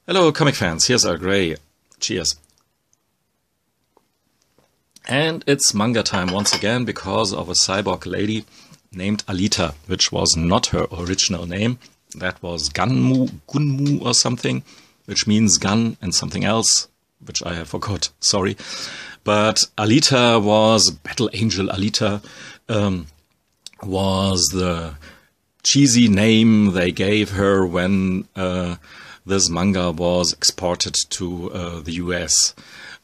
Hello comic fans, here's Earl Grey. Cheers. And it's manga time once again because of a cyborg lady named Alita, which was not her original name. That was Gunmu or something, which means gun and something else, which I have forgot, sorry. But Alita was, Battle Angel Alita, was the cheesy name they gave her when this manga was exported to the US.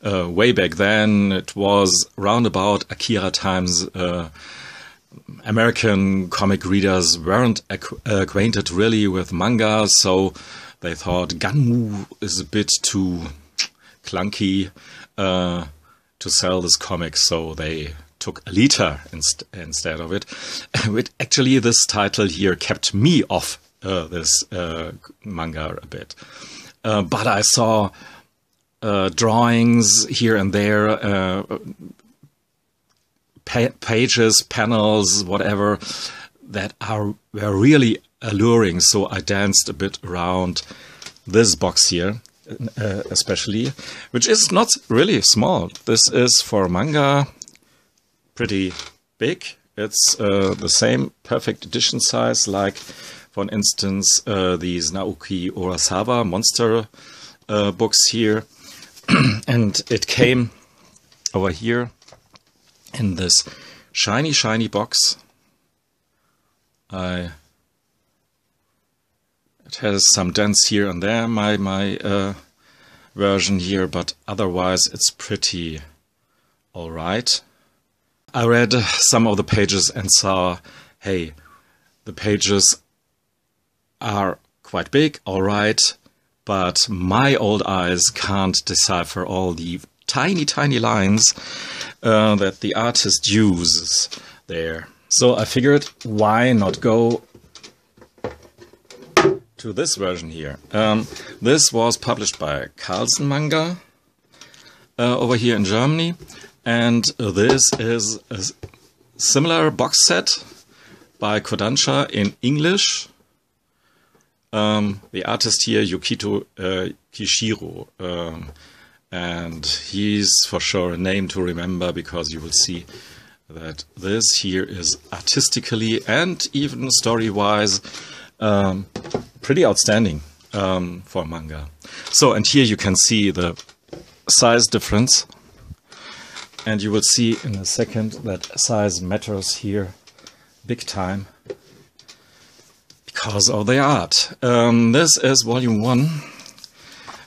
Way back then, it was round about Akira times. American comic readers weren't acquainted really with manga, so they thought Gunmu is a bit too clunky to sell this comic, so they took Alita instead of it. Actually, this title here kept me off this manga a bit. But I saw drawings here and there, pages, panels, whatever, that were really alluring. So I danced a bit around this box here, especially, which is not really small. This is for manga pretty big. It's the same perfect edition size, like, for instance, these Naoki Urasawa monster books here. And it came over here in this shiny box. It has some dents here and there, my version here, but otherwise it's pretty alright. I read some of the pages and saw, hey, the pages are quite big, alright, but my old eyes can't decipher all the tiny lines that the artist uses there. So I figured, why not go to this version here. This was published by Carlsen Manga over here in Germany, and this is a similar box set by Kodansha in English. The artist here, Yukito Kishiro, and he's for sure a name to remember, because you will see that this here is artistically and even story-wise pretty outstanding for manga. So, and here you can see the size difference, and you will see in a second that size matters here big time because of the art. This is volume 1,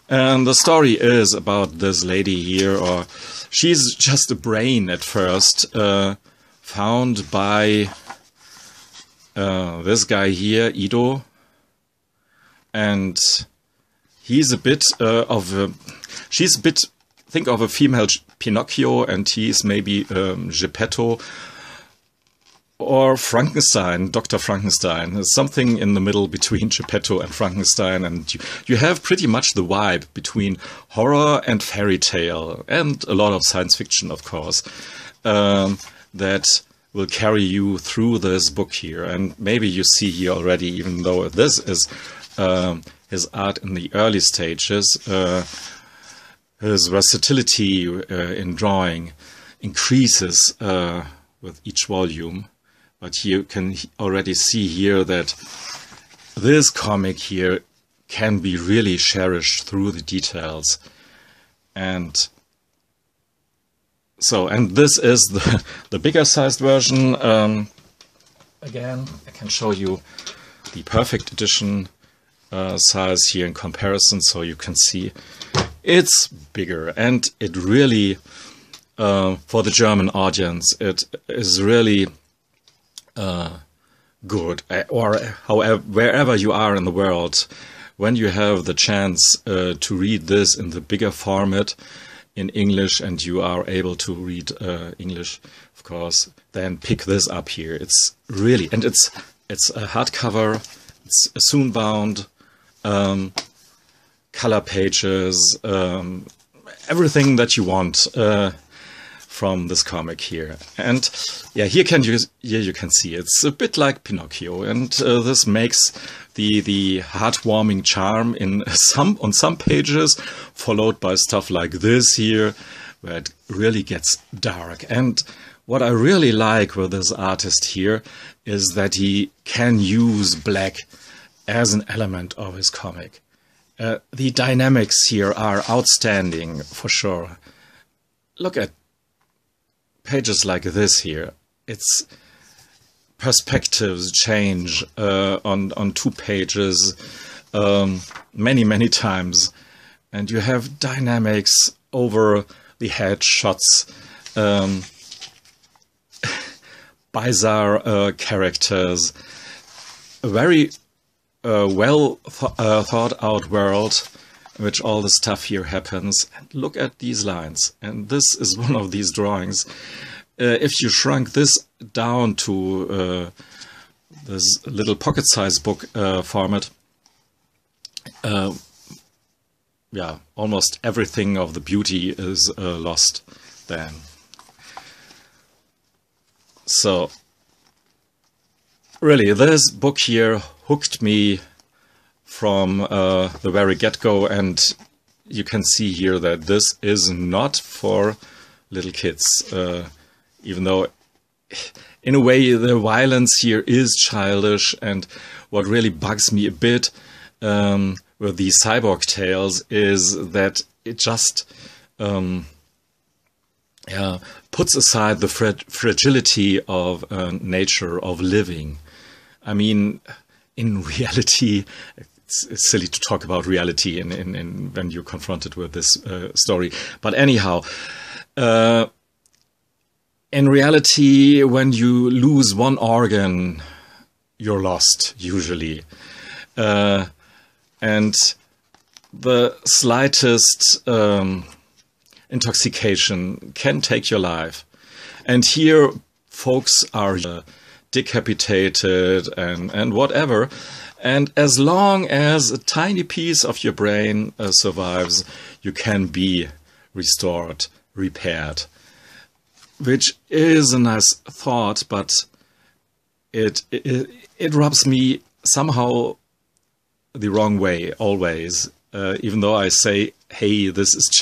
and the story is about this lady here, or she's just a brain at first, found by this guy here, Ido, and he's a bit she's a bit, think of a female Pinocchio, and he's maybe Geppetto, or Frankenstein, Dr. Frankenstein, something in the middle between Geppetto and Frankenstein, and you have pretty much the vibe between horror and fairy tale, and a lot of science fiction, of course, that will carry you through this book here. And maybe you see here already, even though this is his art in the early stages, his versatility in drawing increases with each volume. But you can already see here that this comic here can be really cherished through the details. And so, and this is the bigger sized version. Again, I can show you the perfect edition size here in comparison, so you can see it's bigger, and it really, for the German audience, it is really good, or however, wherever you are in the world, when you have the chance to read this in the bigger format in English, and you are able to read English, of course, then pick this up here. It's really, and it's a hardcover, it's a soon bound, color pages, everything that you want from this comic here. And yeah, here you can see it's a bit like Pinocchio, and this makes the heartwarming charm on some pages, followed by stuff like this here, where it really gets dark. And what I really like with this artist here is that he can use black as an element of his comic. The dynamics here are outstanding, for sure. Look at pages like this here. It's perspectives change on 2 pages many times, and you have dynamics over the head shots, bizarre characters, a very well thought out world in which all the stuff here happens. And look at these lines, and this is one of these drawings. If you shrunk this down to this little pocket-sized book format, yeah, almost everything of the beauty is lost then. So, really, this book here hooked me from the very get-go, and you can see here that this is not for little kids, even though in a way the violence here is childish. And what really bugs me a bit with these cyborg tales is that it just puts aside the fragility of nature, of living. I mean, in reality, it's silly to talk about reality when you're confronted with this story. But anyhow, in reality, when you lose one organ, you're lost, usually. And the slightest intoxication can take your life. And here, folks are decapitated and whatever. And as long as a tiny piece of your brain survives, you can be restored, repaired. Which is a nice thought, but it rubs me somehow the wrong way always. Even though I say, hey, it's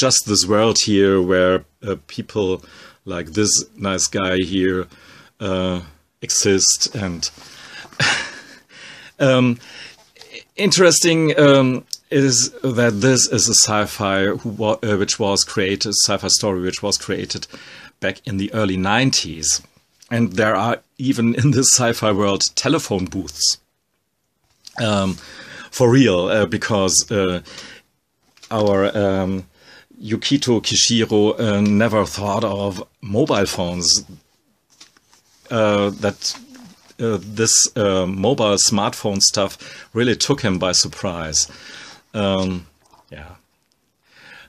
just this world here where people like this nice guy here exist. And interesting is that this is a sci-fi sci-fi story which was created back in the early 90s. And there are even in this sci-fi world telephone booths. For real, because our Yukito Kishiro never thought of mobile phones. This mobile smartphone stuff really took him by surprise. Yeah.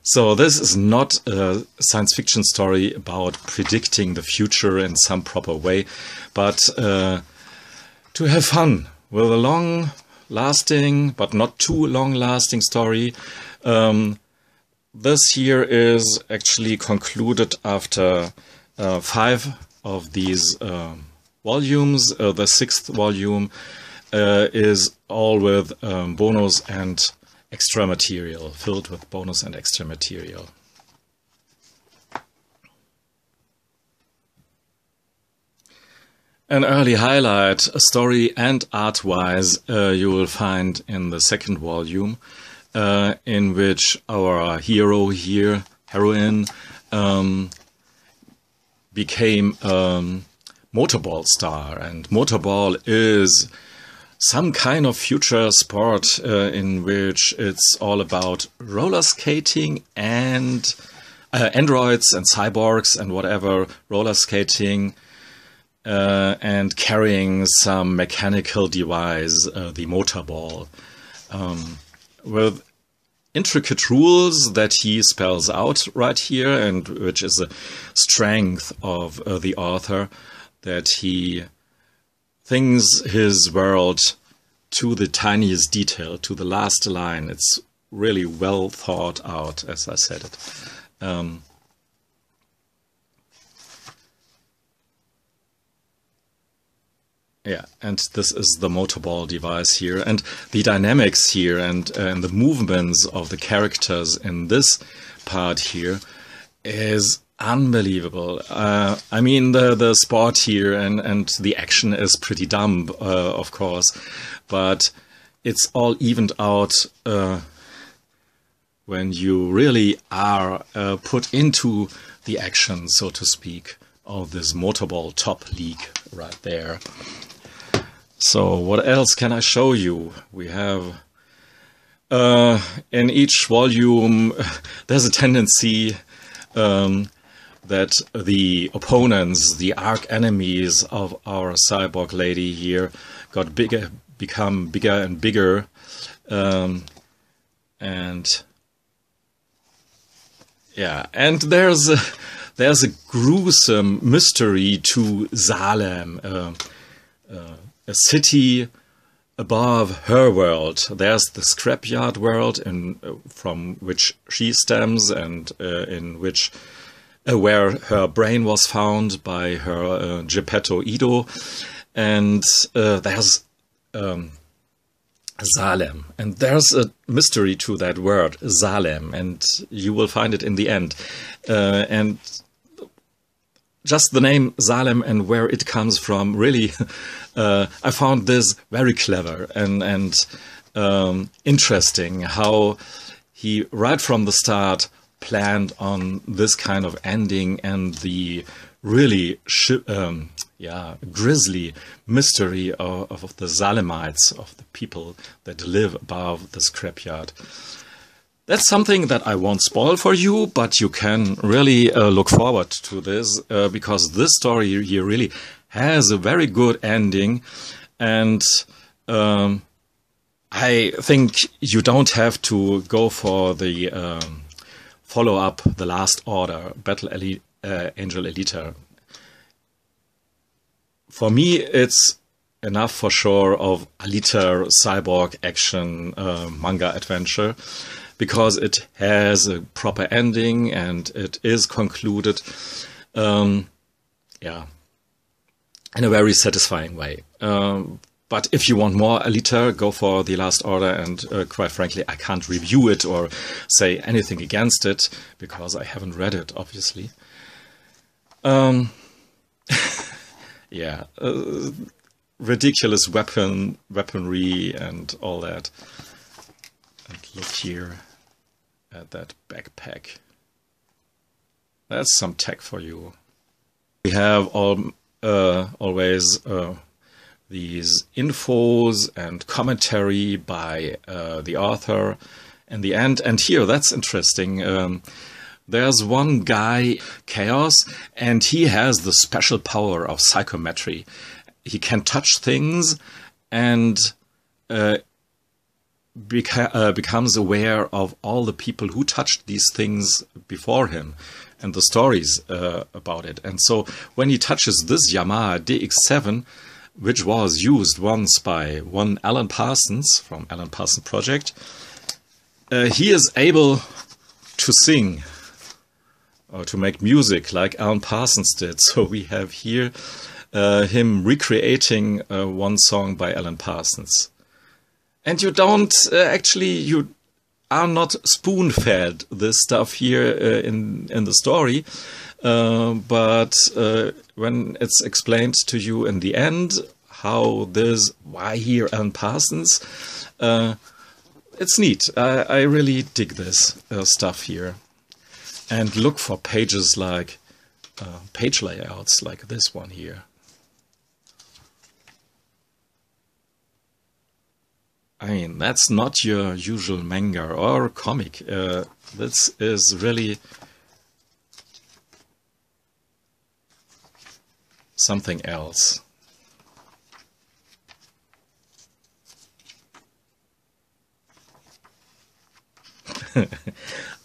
So this is not a science fiction story about predicting the future in some proper way, but to have fun with a long-lasting, but not too long-lasting story. This here is actually concluded after 5 of these volumes. The 6th volume is all with bonus and extra material, filled with bonus and extra material. An early highlight, story and art-wise, you will find in the 2nd volume, in which our hero here, heroine, became motorball star. And motorball is some kind of future sport in which it's all about roller skating and androids and cyborgs and whatever, roller skating and carrying some mechanical device, the motorball, with intricate rules that he spells out right here, and which is a strength of the author, that he thinks his world to the tiniest detail, to the last line. It's really well thought out, as I said it. Yeah, and this is the motorball device here, and the dynamics here, and the movements of the characters in this part here is unbelievable. I mean, the sport here and the action is pretty dumb, of course, but it's all evened out when you really are put into the action, so to speak, of this motorball top league right there. So what else can I show you? We have in each volume there's a tendency that the opponents, the arch enemies of our cyborg lady here, become bigger and bigger, and yeah, and there's a gruesome mystery to Salem. A city above her world. There's the scrapyard world, from which she stems, and in which where her brain was found by her Geppetto Ido, and there's Salem, and there's a mystery to that word Salem, and you will find it in the end, and just the name Salem and where it comes from, really, I found this very clever and interesting, how he, right from the start, planned on this kind of ending and the really grisly mystery of the Salemites, of the people that live above the scrapyard. That's something that I won't spoil for you, but you can really look forward to this, because this story here really has a very good ending, and I think you don't have to go for the follow-up, The Last Order, Angel Alita. For me, it's enough for sure of Alita cyborg action manga adventure, because it has a proper ending and it is concluded, yeah, in a very satisfying way. But if you want more Alita, go for The Last Order, and quite frankly, I can't review it or say anything against it, because I haven't read it, obviously. Yeah, ridiculous weaponry and all that. And look here at that backpack. That's some tech for you. We have always these infos and commentary by the author in the end. And here, that's interesting. There's one guy, Chaos, and he has the special power of psychometry. He can touch things and becomes aware of all the people who touched these things before him and the stories about it. And so when he touches this Yamaha DX7, which was used once by one Alan Parsons from Alan Parsons Project, he is able to sing or to make music like Alan Parsons did. So we have here him recreating one song by Alan Parsons. And you don't you are not spoon-fed this stuff here in the story, but when it's explained to you in the end why here Alan Parsons, it's neat. I really dig this stuff here. And look for pages like page layouts like this one here. I mean, that's not your usual manga or comic. This is really something else.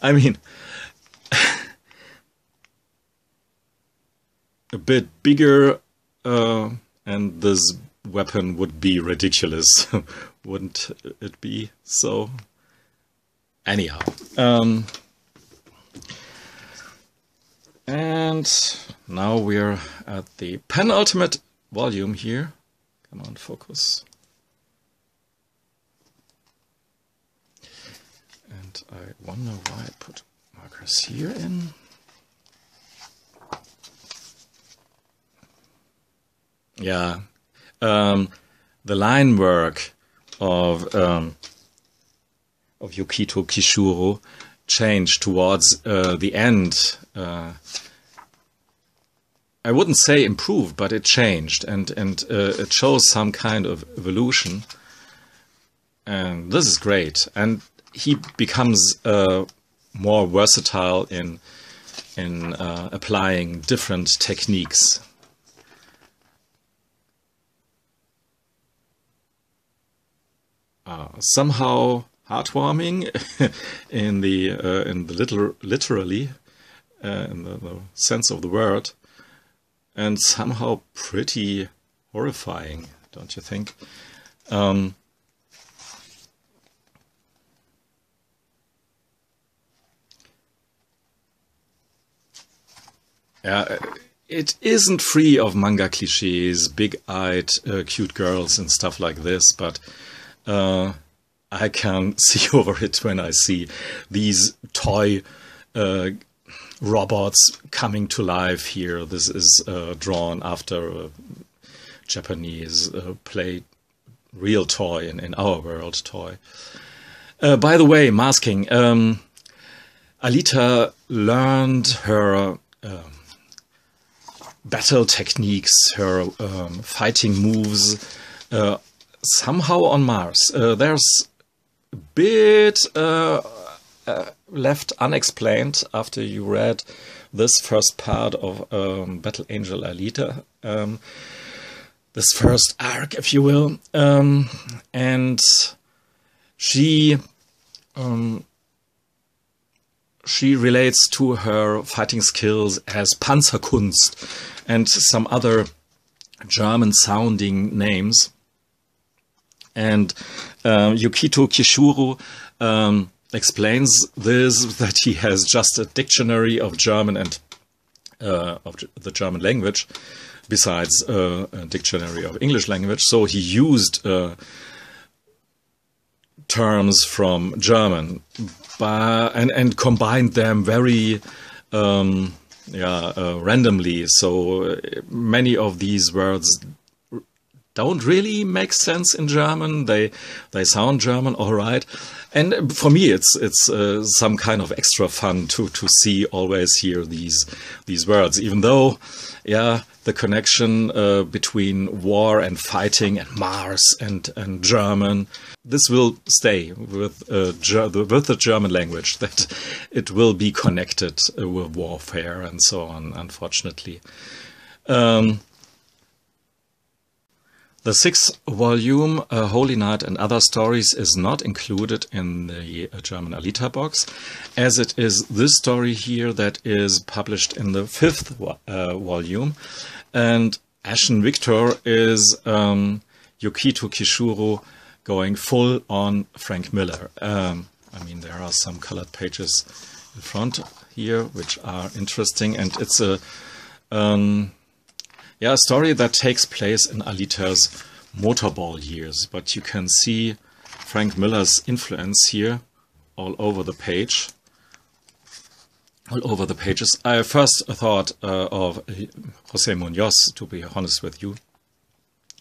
I mean, a bit bigger, and this weapon would be ridiculous, wouldn't it be? So, anyhow. And now we're at the penultimate volume here. Come on, focus. And I wonder why I put markers here in. Yeah, the line work of Yukito Kishiro changed towards the end. I wouldn't say improved, but it changed, and it shows some kind of evolution. And this is great. And he becomes more versatile in applying different techniques. Somehow heartwarming in the literally in the sense of the word, and somehow pretty horrifying, don't you think? Yeah, it isn't free of manga cliches, big-eyed, cute girls and stuff like this, but I can see over it when I see these toy robots coming to life here. This is drawn after a Japanese real toy in our world toy. By the way, masking. Alita learned her battle techniques, her fighting moves, somehow on Mars. There's a bit left unexplained after you read this first part of Battle Angel Alita, this first arc, if you will, and she relates to her fighting skills as Panzerkunst and some other German-sounding names. And Yukito Kishiro explains this, that he has just a dictionary of German and of the German language, besides a dictionary of English language. So he used terms from German, and combined them very randomly. So many of these words don't really make sense in German. They sound German, all right. And for me, it's some kind of extra fun to see always hear these words, even though, yeah, the connection between war and fighting and Mars and German, this will stay with the German language, that it will be connected with warfare and so on, unfortunately. The 6th volume, Holy Night and Other Stories, is not included in the German Alita box, as it is this story here that is published in the 5th volume. And Ashen Victor is Yukito Kishiro going full on Frank Miller. I mean, there are some colored pages in front here which are interesting, and it's a story that takes place in Alita's motorball years, but you can see Frank Miller's influence here all over the page. All over the pages. I first thought of José Munoz, to be honest with you,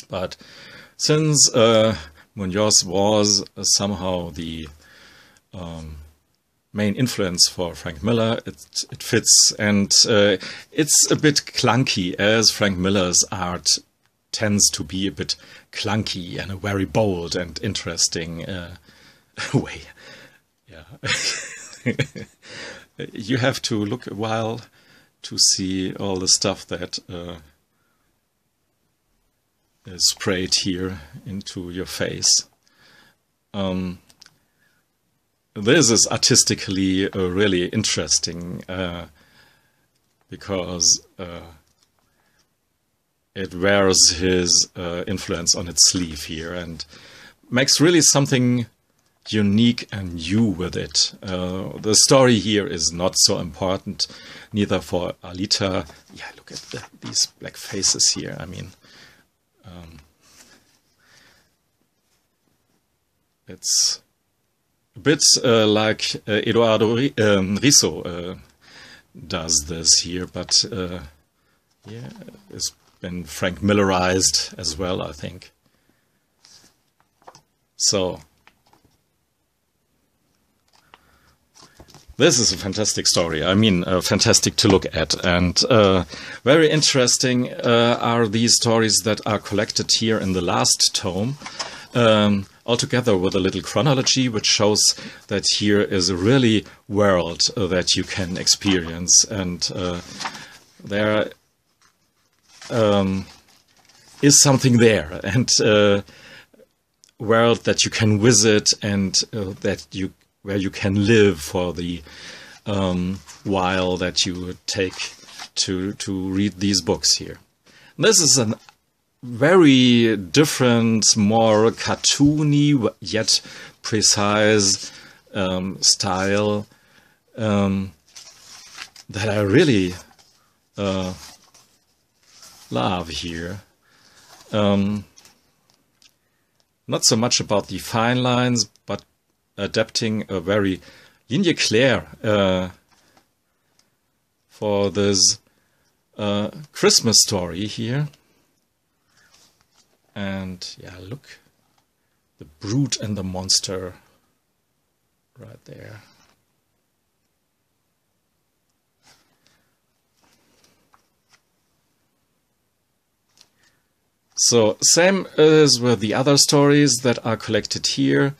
but since Munoz was somehow the main influence for Frank Miller, it fits, and it's a bit clunky, as Frank Miller's art tends to be a bit clunky and a very bold and interesting way. Yeah. You have to look a while to see all the stuff that is sprayed here into your face. This is artistically really interesting because it wears his influence on its sleeve here and makes really something unique and new with it. The story here is not so important, neither for Alita. Yeah, look at these black faces here. I mean, it's a bit like Eduardo Risso does this here, but yeah, it's been Frank Millerized as well, I think. So this is a fantastic story. I mean, fantastic to look at, and very interesting are these stories that are collected here in the last tome, altogether with a little chronology, which shows that here is a really world that you can experience, and there is something there, and world that you can visit, and where you can live for the while that you take to read these books here. This is a very different, more cartoony yet precise style that I really love here. Not so much about the fine lines, but adapting a very ligne claire for this Christmas story here. And yeah, look, the brute and the monster right there. So same as with the other stories that are collected here,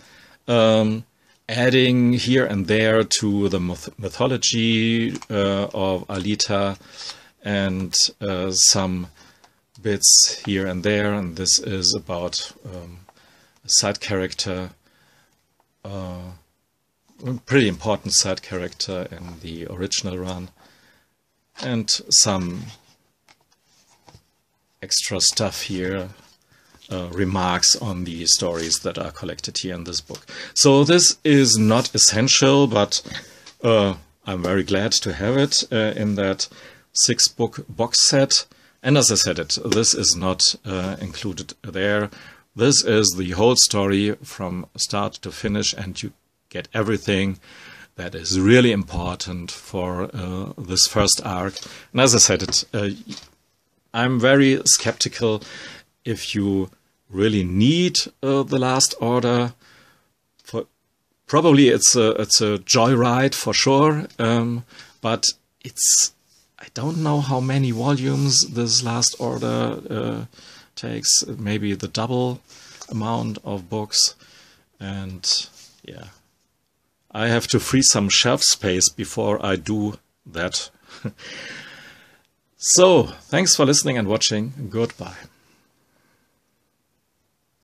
adding here and there to the mythology of Alita, and some bits here and there. And this is about a side character, a pretty important side character in the original run, and some extra stuff here, remarks on the stories that are collected here in this book. So this is not essential, but I'm very glad to have it in that 6-book box set. And as I said, this is not included there. This is the whole story from start to finish, and you get everything that is really important for this first arc. And as I said, I'm very skeptical if you really need the Last Order. Probably it's a joyride for sure, but I don't know how many volumes this Last Order takes. Maybe the double amount of books, and yeah, I have to free some shelf space before I do that. So, thanks for listening and watching. Goodbye.